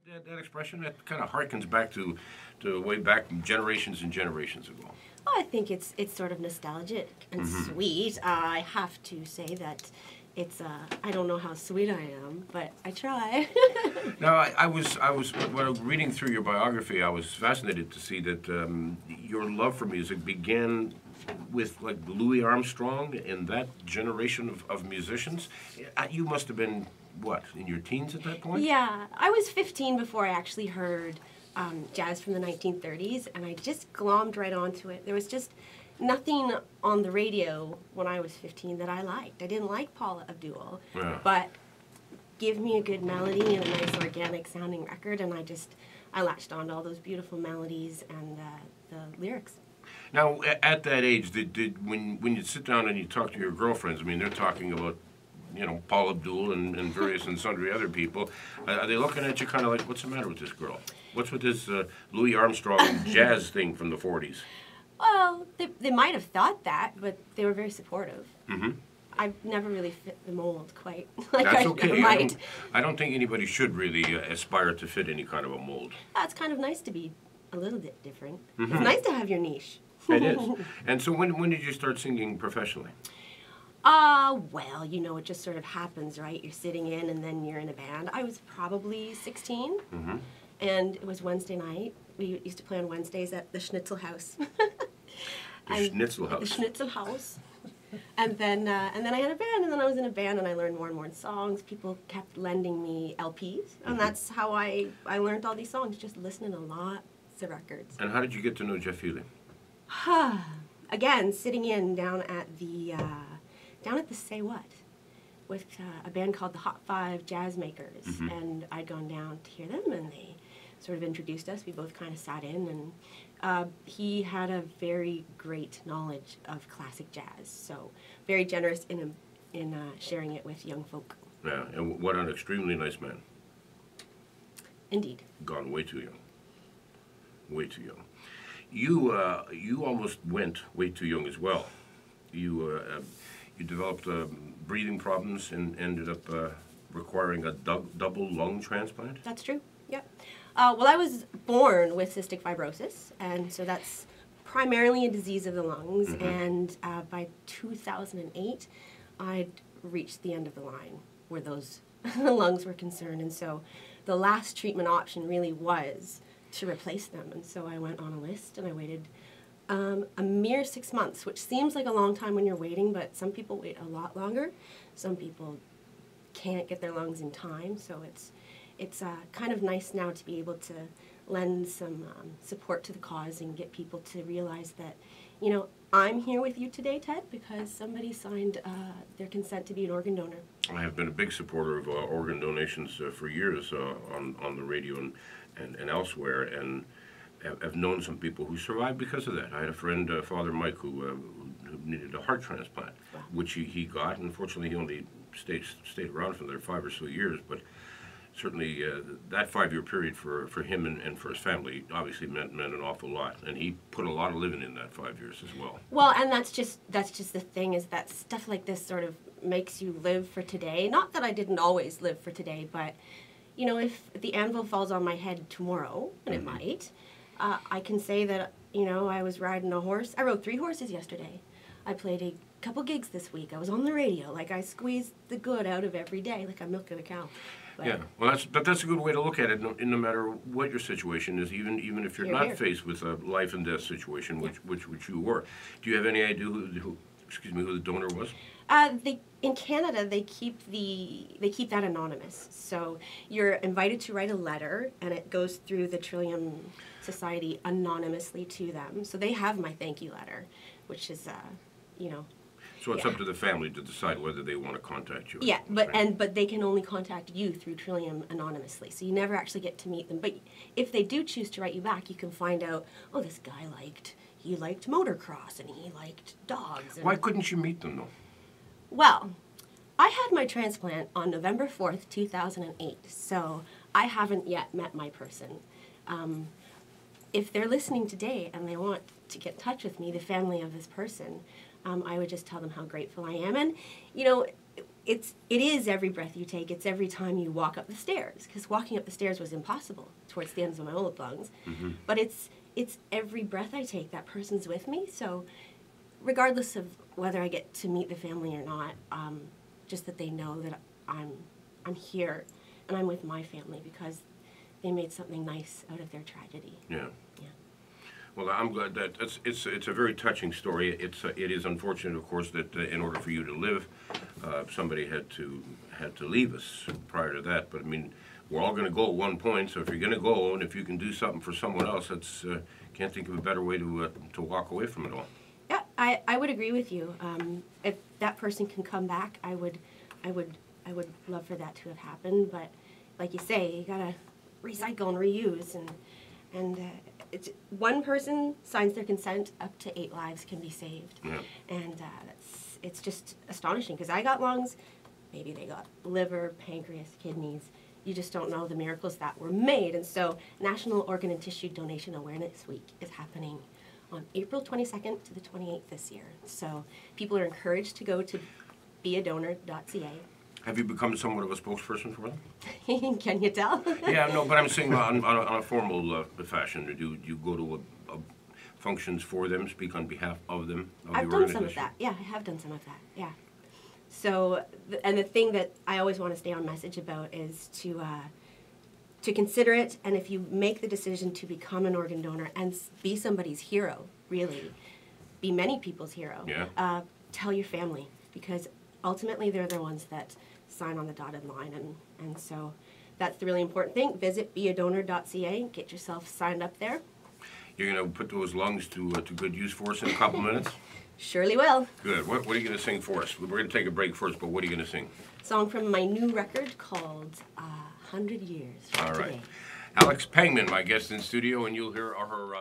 That expression, that kind of harkens back to way back generations and generations ago. Well, I think it's sort of nostalgic and sweet. I have to say that it's I don't know how sweet I am, but I try. Now, I was when I was reading through your biography, I was fascinated to see that your love for music began with like Louis Armstrong and that generation of musicians. You must have been what, in your teens at that point? Yeah, I was 15 before I actually heard jazz from the 1930s, and I just glommed right onto it. There was just nothing on the radio when I was 15 that I liked. I didn't like Paula Abdul, but give me a good melody and a nice organic sounding record, and I latched on to all those beautiful melodies and the lyrics. Now, at that age, when you sit down and you talk to your girlfriends, I mean, they're talking about, Paul Abdul and various and sundry other people. Are they looking at you kind of like, what's the matter with this girl? What's with this Louis Armstrong jazz thing from the 40s? Well, they might have thought that, but they were very supportive. Mm-hmm. I've never really fit the mold quite like That's I okay. might. I don't think anybody should really aspire to fit any kind of a mold. It's kind of nice to be a little bit different. It's nice to have your niche. It is. And so when did you start singing professionally? Well, it just sort of happens, right? You're sitting in and then you're in a band. I was probably 16, and it was Wednesday night. We used to play on Wednesdays at the Schnitzel House. The Schnitzel House. The Schnitzel House. And then I had a band, and then I was in a band, and I learned more and more songs. People kept lending me LPs, and that's how I learned all these songs, just listening to lots of records. And how did you get to know Jeff Healey? Again, sitting in down at the Say What with a band called the Hot Five Jazz Makers, and I'd gone down to hear them, and they sort of introduced us. We both kind of sat in, and he had a very great knowledge of classic jazz, so very generous in sharing it with young folk. Yeah, and what an extremely nice man. Indeed. Gone way too young. Way too young. You almost went way too young as well. You developed breathing problems and ended up requiring a double lung transplant? That's true, yep. Well, I was born with cystic fibrosis, and so that's primarily a disease of the lungs, and by 2008, I'd reached the end of the line where those lungs were concerned, and so the last treatment option really was to replace them, and so I went on a list, and I waited a mere 6 months, which seems like a long time when you're waiting, but some people wait a lot longer. Some people can't get their lungs in time, so it's kind of nice now to be able to lend some support to the cause and get people to realize that, I'm here with you today, Ted, because somebody signed their consent to be an organ donor. I have been a big supporter of organ donations for years on the radio and elsewhere, and I've known some people who survived because of that. I had a friend, Father Mike, who needed a heart transplant, which he got. Unfortunately, he only stayed around for there 5 or so years, but certainly that 5-year period for him and for his family obviously meant an awful lot, and he put a lot of living in that 5 years as well. Well, and that's just the thing, is that stuff like this sort of makes you live for today. Not that I didn't always live for today, but if the anvil falls on my head tomorrow, and it might, I can say that I was riding a horse. I rode 3 horses yesterday. I played a couple gigs this week. I was on the radio. Like, I squeezed the good out of every day, like I'm milking a cow. But yeah, well, that's a good way to look at it. No matter what your situation is, even if you're not faced with a life and death situation, which you were. Do you have any idea who the donor was? In Canada, they keep that anonymous. So you're invited to write a letter, and it goes through the Trillium Society anonymously to them. So they have my thank you letter, which is So it's up to the family to decide whether they want to contact you. Yeah, but they can only contact you through Trillium anonymously, so you never actually get to meet them. But if they do choose to write you back, you can find out, oh, this guy liked motocross and he liked dogs. Why couldn't you meet them though? Well, I had my transplant on November 4th, 2008, so I haven't yet met my person. If they're listening today and they want to get in touch with me, the family of this person, I would just tell them how grateful I am. And, it is every breath you take. It's every time you walk up the stairs, because walking up the stairs was impossible towards the ends of my old lungs. But it's every breath I take. That person's with me. So regardless of whether I get to meet the family or not, just that they know that I'm here and I'm with my family because they made something nice out of their tragedy. Yeah. Yeah. Well, I'm glad that it's a very touching story. It is unfortunate, of course, that in order for you to live, somebody had to leave us prior to that. But I mean, we're all going to go at one point. So if you're going to go, and if you can do something for someone else, that's can't think of a better way to walk away from it all. Yeah, I would agree with you. If that person can come back, I would love for that to have happened. But like you say, you gotta recycle and reuse, and it's one person signs their consent, up to 8 lives can be saved. Yeah. And it's just astonishing because I got lungs, maybe they got liver, pancreas, kidneys. You just don't know the miracles that were made. And so National Organ and Tissue Donation Awareness Week is happening on April 22nd to the 28th this year. So people are encouraged to go to beadonor.ca. Have you become somewhat of a spokesperson for them? Can you tell? Yeah, no, but I'm saying on a formal fashion. Do you go to functions for them, speak on behalf of them? I've done some of that. Yeah, I have done some of that. Yeah. So, and the thing that I always want to stay on message about is to consider it, and if you make the decision to become an organ donor and be somebody's hero, really, be many people's hero, yeah. Tell your family, because ultimately they're the ones that sign on the dotted line, and so that's the really important thing. Visit beadonor.ca, get yourself signed up there. You're going to put those lungs to good use for us in a couple minutes? Surely will. Good. What are you going to sing for us? We're going to take a break first, but what are you going to sing? Song from my new record called 100 Years from All right. Today. Alex Pangman, my guest in studio, and you'll hear her